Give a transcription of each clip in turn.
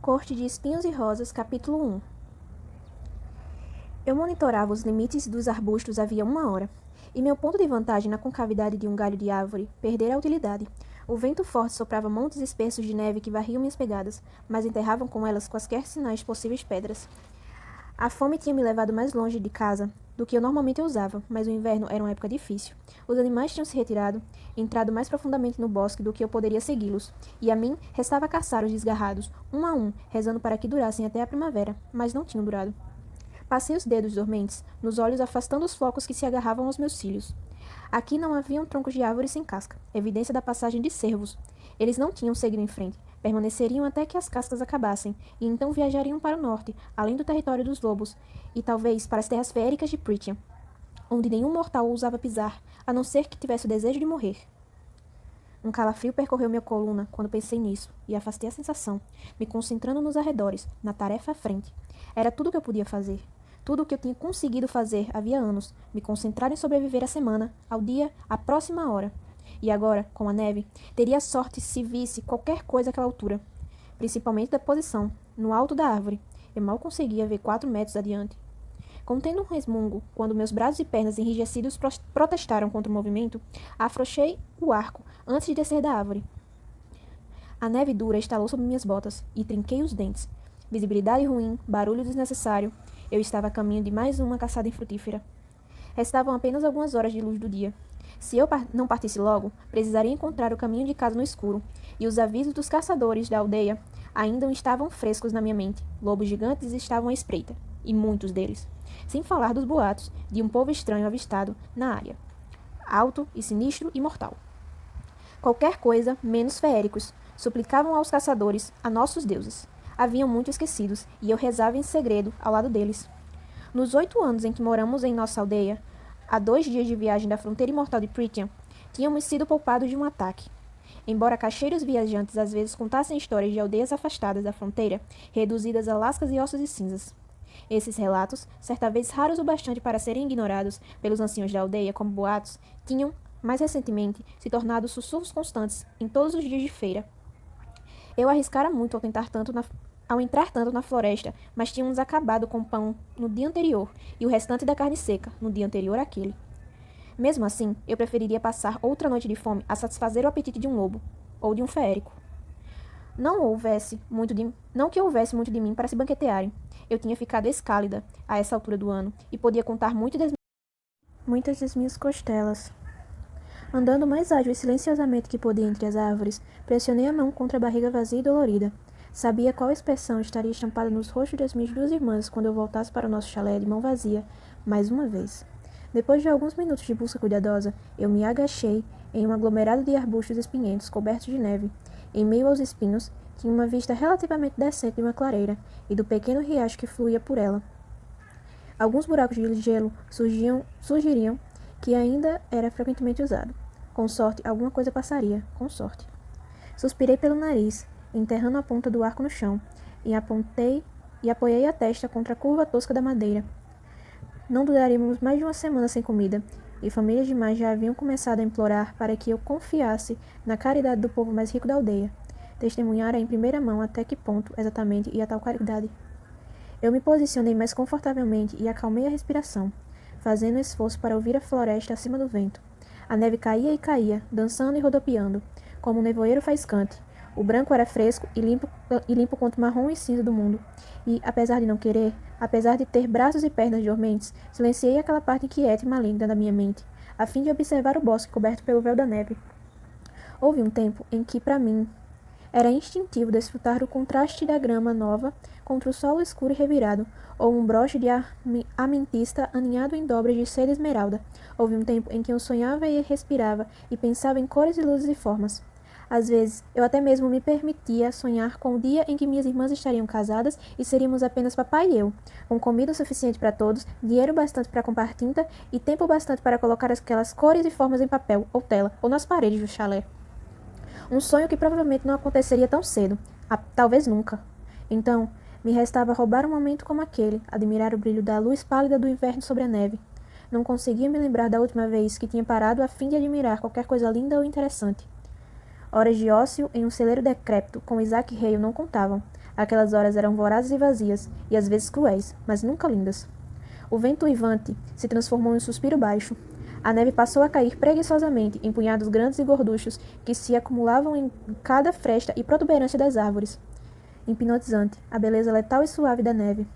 Corte de Espinhos e Rosas, capítulo 1. Eu monitorava os limites dos arbustos havia 1 hora, e meu ponto de vantagem na concavidade de um galho de árvore perdera a utilidade. O vento forte soprava montes espessos de neve que varriam minhas pegadas, mas enterravam com elas quaisquer sinais de possíveis pedras. A fome tinha me levado mais longe de casa do que eu normalmente usava, mas o inverno era uma época difícil. Os animais tinham se retirado, entrado mais profundamente no bosque do que eu poderia segui-los, e a mim restava caçar os desgarrados, um a um, rezando para que durassem até a primavera, mas não tinham durado. Passei os dedos dormentes nos olhos, afastando os flocos que se agarravam aos meus cílios. Aqui não haviam troncos de árvores sem casca, evidência da passagem de cervos. Eles não tinham seguido em frente, permaneceriam até que as cascas acabassem, e então viajariam para o norte, além do território dos lobos, e talvez para as terras feéricas de Prithian, onde nenhum mortal ousava pisar, a não ser que tivesse o desejo de morrer. Um calafrio percorreu minha coluna quando pensei nisso, e afastei a sensação, me concentrando nos arredores, na tarefa à frente. Era tudo o que eu podia fazer. Tudo o que eu tinha conseguido fazer havia anos, me concentrar em sobreviver à semana, ao dia, à próxima hora. E agora, com a neve, teria sorte se visse qualquer coisa àquela altura, principalmente da posição, no alto da árvore. Eu mal conseguia ver 4 metros adiante. Contendo um resmungo, quando meus braços e pernas enrijecidos protestaram contra o movimento, afrouxei o arco antes de descer da árvore. A neve dura estalou sobre minhas botas e trinquei os dentes. Visibilidade ruim, barulho desnecessário. Eu estava a caminho de mais uma caçada infrutífera. Restavam apenas algumas horas de luz do dia. Se eu não partisse logo, precisaria encontrar o caminho de casa no escuro, e os avisos dos caçadores da aldeia ainda estavam frescos na minha mente. Lobos gigantes estavam à espreita, e muitos deles. Sem falar dos boatos de um povo estranho avistado na área. Alto e sinistro e mortal. Qualquer coisa menos feéricos, suplicavam aos caçadores, a nossos deuses. Haviam muito esquecidos, e eu rezava em segredo ao lado deles. Nos 8 anos em que moramos em nossa aldeia, a 2 dias de viagem da fronteira imortal de Prithian, tínhamos sido poupados de um ataque. Embora cacheiros viajantes às vezes contassem histórias de aldeias afastadas da fronteira, reduzidas a lascas e ossos e cinzas. Esses relatos, certa vez raros o bastante para serem ignorados pelos anciãos da aldeia como boatos, tinham, mais recentemente, se tornado sussurros constantes em todos os dias de feira. Eu arriscara muito ao entrar tanto na floresta, mas tínhamos acabado com o pão no dia anterior e o restante da carne seca no dia anterior àquele. Mesmo assim, eu preferiria passar outra noite de fome a satisfazer o apetite de um lobo ou de um feérico. Não que houvesse muito de mim para se banquetearem. Eu tinha ficado escálida a essa altura do ano e podia contar muitas das minhas costelas. Andando mais ágil e silenciosamente que podia entre as árvores, pressionei a mão contra a barriga vazia e dolorida. Sabia qual expressão estaria estampada nos rostos das minhas 2 irmãs quando eu voltasse para o nosso chalé de mão vazia, mais uma vez. Depois de alguns minutos de busca cuidadosa, eu me agachei em um aglomerado de arbustos espinhentos cobertos de neve. Em meio aos espinhos, tinha uma vista relativamente decente de uma clareira e do pequeno riacho que fluía por ela. Alguns buracos de gelo sugeriam que ainda era frequentemente usado. Com sorte, alguma coisa passaria. Com sorte. Suspirei pelo nariz, enterrando a ponta do arco no chão, e apoiei a testa contra a curva tosca da madeira. Não duraríamos mais de 1 semana sem comida, e famílias demais já haviam começado a implorar para que eu confiasse na caridade do povo mais rico da aldeia. Testemunhara em primeira mão até que ponto, exatamente, ia tal caridade. Eu me posicionei mais confortavelmente e acalmei a respiração, fazendo esforço para ouvir a floresta acima do vento. A neve caía e caía, dançando e rodopiando, como um nevoeiro faiscante. O branco era fresco e limpo quanto o marrom e cinza do mundo. E, apesar de não querer, apesar de ter braços e pernas dormentes, silenciei aquela parte inquieta e maligna da minha mente, a fim de observar o bosque coberto pelo véu da neve. Houve um tempo em que, para mim, era instintivo desfrutar do contraste da grama nova contra o solo escuro e revirado, ou um broche de ametista aninhado em dobras de seda esmeralda. Houve um tempo em que eu sonhava e respirava e pensava em cores e luzes e formas. Às vezes, eu até mesmo me permitia sonhar com o dia em que minhas irmãs estariam casadas e seríamos apenas papai e eu, com comida suficiente para todos, dinheiro bastante para comprar tinta e tempo bastante para colocar aquelas cores e formas em papel, ou tela, ou nas paredes do chalé. Um sonho que provavelmente não aconteceria tão cedo, talvez nunca. Então, me restava roubar um momento como aquele, admirar o brilho da luz pálida do inverno sobre a neve. Não conseguia me lembrar da última vez que tinha parado a fim de admirar qualquer coisa linda ou interessante. Horas de ócio em um celeiro decrépito com Isaac Hale não contavam. Aquelas horas eram vorazes e vazias, e às vezes cruéis, mas nunca lindas. O vento uivante se transformou em um suspiro baixo. A neve passou a cair preguiçosamente em punhados grandes e gorduchos que se acumulavam em cada fresta e protuberância das árvores. Hipnotizante, a beleza letal e suave da neve.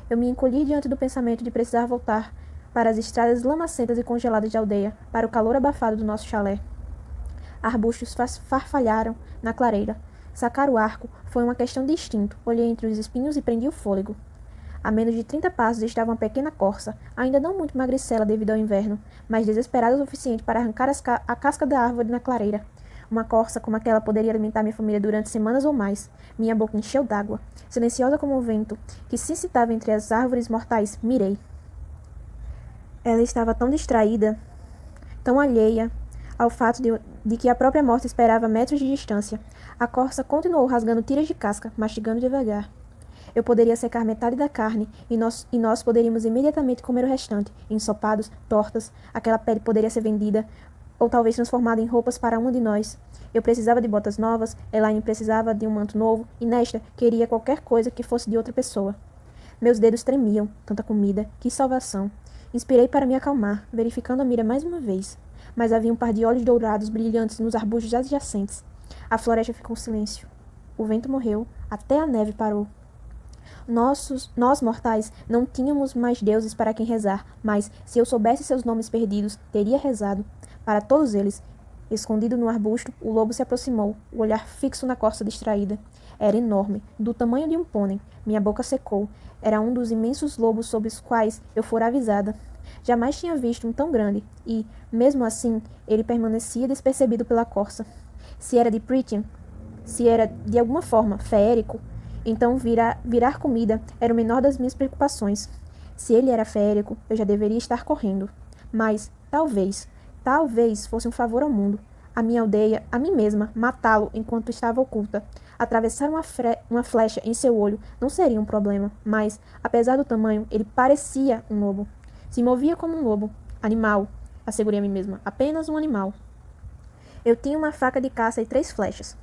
Eu me encolhi diante do pensamento de precisar voltar para as estradas lamacentas e congeladas de aldeia, para o calor abafado do nosso chalé. Arbustos farfalharam na clareira. Sacar o arco foi uma questão de instinto. Olhei entre os espinhos e prendi o fôlego. A menos de 30 passos estava uma pequena corça, ainda não muito magricela devido ao inverno, mas desesperada o suficiente para arrancar a casca da árvore na clareira. Uma corça como aquela poderia alimentar minha família durante semanas ou mais. Minha boca encheu d'água. Silenciosa como o vento, que se incitava entre as árvores mortais, mirei. Ela estava tão distraída, tão alheia ao fato de que a própria morte esperava a metros de distância. A corça continuou rasgando tiras de casca, mastigando devagar. Eu poderia secar metade da carne e nós poderíamos imediatamente comer o restante, ensopados, tortas. Aquela pele poderia ser vendida ou talvez transformada em roupas para uma de nós. Eu precisava de botas novas, Elaine precisava de um manto novo e Nesta queria qualquer coisa que fosse de outra pessoa. Meus dedos tremiam, tanta comida, que salvação. Inspirei para me acalmar, verificando a mira mais uma vez. Mas havia um par de olhos dourados brilhantes nos arbustos adjacentes. A floresta ficou em silêncio. O vento morreu, até a neve parou. Nós mortais não tínhamos mais deuses para quem rezar, mas, se eu soubesse seus nomes perdidos, teria rezado. Para todos eles, escondido no arbusto, o lobo se aproximou, o olhar fixo na corça distraída. Era enorme, do tamanho de um pônei. Minha boca secou. Era um dos imensos lobos sobre os quais eu fora avisada. Jamais tinha visto um tão grande, e, mesmo assim, ele permanecia despercebido pela corça. Se era de Prithian, se era, de alguma forma, feérico, então virar comida era o menor das minhas preocupações. Se ele era feérico, eu já deveria estar correndo. Mas, talvez fosse um favor ao mundo, à minha aldeia, a mim mesma, matá-lo enquanto estava oculta. Atravessar uma flecha em seu olho não seria um problema, mas, apesar do tamanho, ele parecia um lobo. Se movia como um lobo. Animal, assegurei a mim mesma, apenas um animal. Eu tinha uma faca de caça e 3 flechas.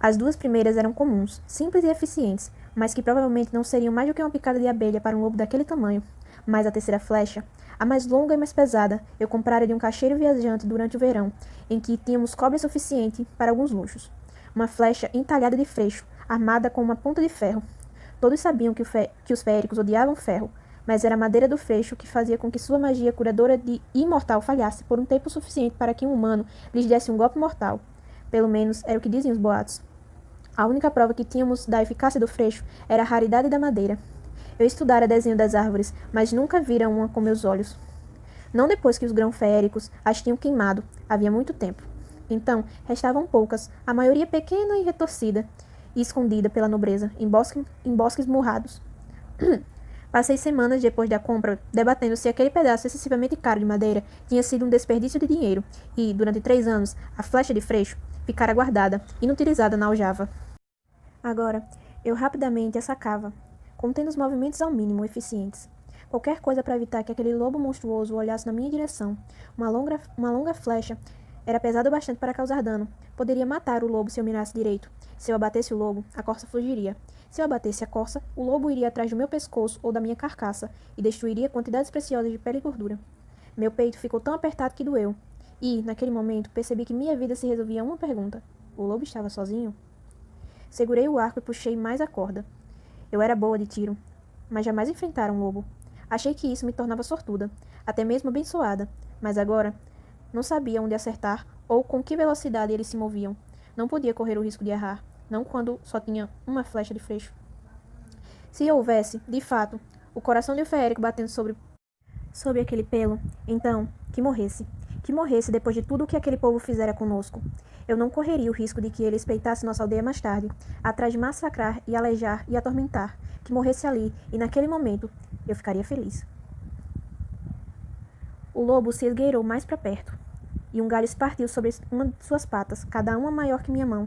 As 2 primeiras eram comuns, simples e eficientes, mas que provavelmente não seriam mais do que uma picada de abelha para um lobo daquele tamanho. Mas a terceira flecha, a mais longa e mais pesada, eu comprara de um caixeiro viajante durante o verão, em que tínhamos cobre suficiente para alguns luxos. Uma flecha entalhada de freixo, armada com uma ponta de ferro. Todos sabiam que os feéricos odiavam ferro, mas era a madeira do freixo que fazia com que sua magia curadora de imortal falhasse por um tempo suficiente para que um humano lhes desse um golpe mortal. Pelo menos era o que diziam os boatos. A única prova que tínhamos da eficácia do freixo era a raridade da madeira. Eu estudara desenho das árvores, mas nunca vira uma com meus olhos. Não depois que os grãos feéricos as tinham queimado, havia muito tempo. Então, restavam poucas, a maioria pequena e retorcida, e escondida pela nobreza, em bosques murrados. Passei semanas depois da compra debatendo se aquele pedaço excessivamente caro de madeira tinha sido um desperdício de dinheiro, e, durante 3 anos, a flecha de freixo ficara guardada, inutilizada na aljava. Agora, eu rapidamente a sacava, contendo os movimentos ao mínimo eficientes. Qualquer coisa para evitar que aquele lobo monstruoso olhasse na minha direção. Uma longa flecha era pesada bastante para causar dano. Poderia matar o lobo se eu mirasse direito. Se eu abatesse o lobo, a corça fugiria. Se eu abatesse a corça, o lobo iria atrás do meu pescoço ou da minha carcaça e destruiria quantidades preciosas de pele e gordura. Meu peito ficou tão apertado que doeu. E, naquele momento, percebi que minha vida se resolvia a uma pergunta. O lobo estava sozinho? Segurei o arco e puxei mais a corda. Eu era boa de tiro, mas jamais enfrentara um lobo. Achei que isso me tornava sortuda, até mesmo abençoada, mas agora não sabia onde acertar ou com que velocidade eles se moviam. Não podia correr o risco de errar, não quando só tinha uma flecha de freixo. Se houvesse, de fato, o coração de um feérico batendo sobre aquele pelo, então, que morresse. Que morresse depois de tudo o que aquele povo fizera conosco. Eu não correria o risco de que ele espreitasse nossa aldeia mais tarde, atrás de massacrar e aleijar e atormentar. Que morresse ali, e naquele momento, eu ficaria feliz. O lobo se esgueirou mais para perto, e um galho espartiu sobre uma de suas patas, cada uma maior que minha mão.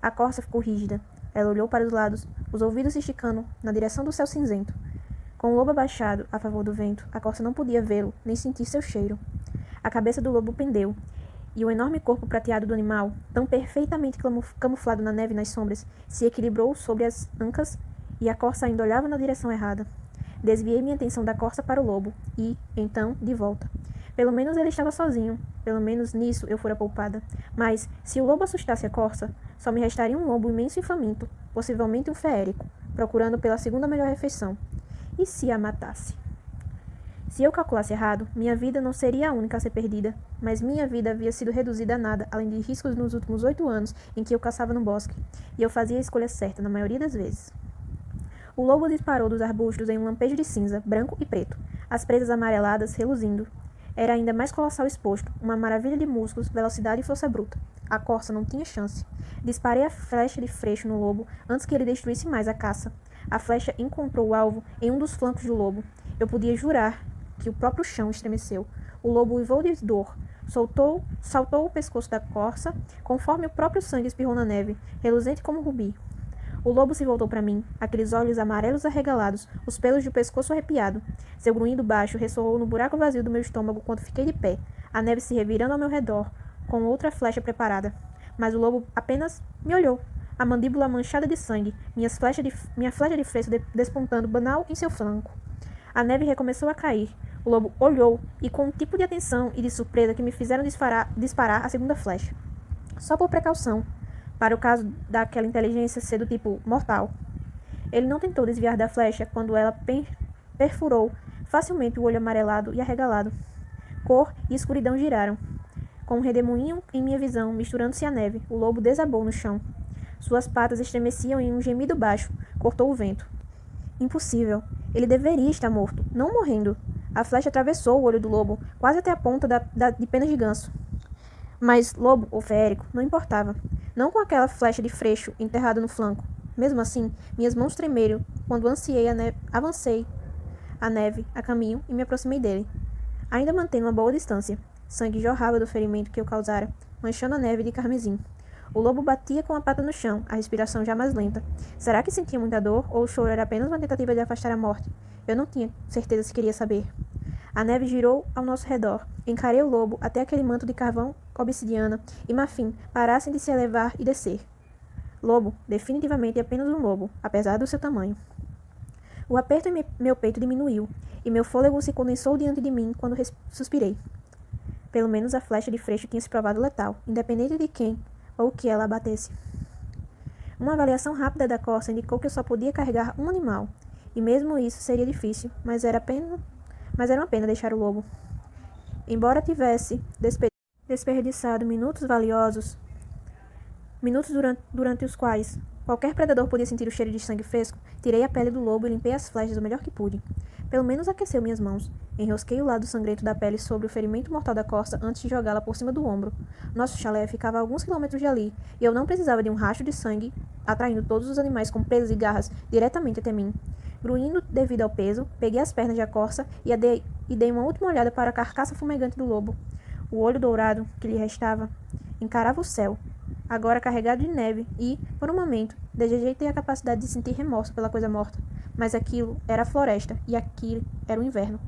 A corça ficou rígida. Ela olhou para os lados, os ouvidos se esticando na direção do céu cinzento. Com o lobo abaixado, a favor do vento, a corça não podia vê-lo, nem sentir seu cheiro. A cabeça do lobo pendeu, e o enorme corpo prateado do animal, tão perfeitamente camuflado na neve e nas sombras, se equilibrou sobre as ancas e a corça ainda olhava na direção errada. Desviei minha atenção da corça para o lobo e, então, de volta. Pelo menos ele estava sozinho. Pelo menos nisso eu fora poupada. Mas, se o lobo assustasse a corça, só me restaria um lobo imenso e faminto, possivelmente um feérico, procurando pela segunda melhor refeição. E se a matasse? Se eu calculasse errado, minha vida não seria a única a ser perdida, mas minha vida havia sido reduzida a nada, além de riscos nos últimos 8 anos em que eu caçava no bosque, e eu fazia a escolha certa na maioria das vezes. O lobo disparou dos arbustos em um lampejo de cinza, branco e preto, as presas amareladas reluzindo. Era ainda mais colossal exposto, uma maravilha de músculos, velocidade e força bruta. A corça não tinha chance. Disparei a flecha de freixo no lobo antes que ele destruísse mais a caça. A flecha encontrou o alvo em um dos flancos do lobo. Eu podia jurar que o próprio chão estremeceu. O lobo uivou de dor, saltou o pescoço da corça, conforme o próprio sangue espirrou na neve, reluzente como rubi. O lobo se voltou para mim, aqueles olhos amarelos arregalados, os pelos do pescoço arrepiado. Seu grunhido baixo ressoou no buraco vazio do meu estômago quando fiquei de pé, a neve se revirando ao meu redor, com outra flecha preparada. Mas o lobo apenas me olhou, a mandíbula manchada de sangue, minha flecha de freixo despontando banal em seu flanco. A neve recomeçou a cair. O lobo olhou, e com um tipo de atenção e de surpresa que me fizeram disparar a segunda flecha. Só por precaução, para o caso daquela inteligência ser do tipo mortal. Ele não tentou desviar da flecha quando ela perfurou facilmente o olho amarelado e arregalado. Cor e escuridão giraram. Com um redemoinho em minha visão, misturando-se à neve, o lobo desabou no chão. Suas patas estremeciam em um gemido baixo. Cortou o vento. Impossível. Ele deveria estar morto, não morrendo. A flecha atravessou o olho do lobo, quase até a ponta de penas de ganso. Mas lobo ou feérico não importava. Não com aquela flecha de freixo enterrada no flanco. Mesmo assim, minhas mãos tremeram quando avancei a neve a caminho e me aproximei dele. Ainda mantendo uma boa distância. Sangue jorrava do ferimento que eu causara, manchando a neve de carmesim. O lobo batia com a pata no chão, a respiração já mais lenta. Será que sentia muita dor ou o choro era apenas uma tentativa de afastar a morte? Eu não tinha certeza se queria saber. A neve girou ao nosso redor. Encarei o lobo até aquele manto de carvão obsidiana e marfim parassem de se elevar e descer. Lobo, definitivamente apenas um lobo, apesar do seu tamanho. O aperto em meu peito diminuiu, e meu fôlego se condensou diante de mim quando suspirei. Pelo menos a flecha de freixo tinha se provado letal, independente de quem ou o que ela abatesse. Uma avaliação rápida da corça indicou que eu só podia carregar um animal, e mesmo isso seria difícil, mas era uma pena deixar o lobo. Embora tivesse desperdiçado minutos valiosos, minutos durante os quais qualquer predador podia sentir o cheiro de sangue fresco, tirei a pele do lobo e limpei as flechas o melhor que pude. Pelo menos aqueceu minhas mãos. Enrosquei o lado sangrento da pele sobre o ferimento mortal da corça antes de jogá-la por cima do ombro. Nosso chalé ficava a alguns quilômetros de ali, e eu não precisava de um rastro de sangue atraindo todos os animais com presas e garras diretamente até mim. Grunhindo devido ao peso, peguei as pernas da corça e dei uma última olhada para a carcaça fumegante do lobo. O olho dourado que lhe restava encarava o céu, agora carregado de neve, e, por um momento, desejei ter a capacidade de sentir remorso pela coisa morta. Mas aquilo era a floresta, e aquilo era o inverno.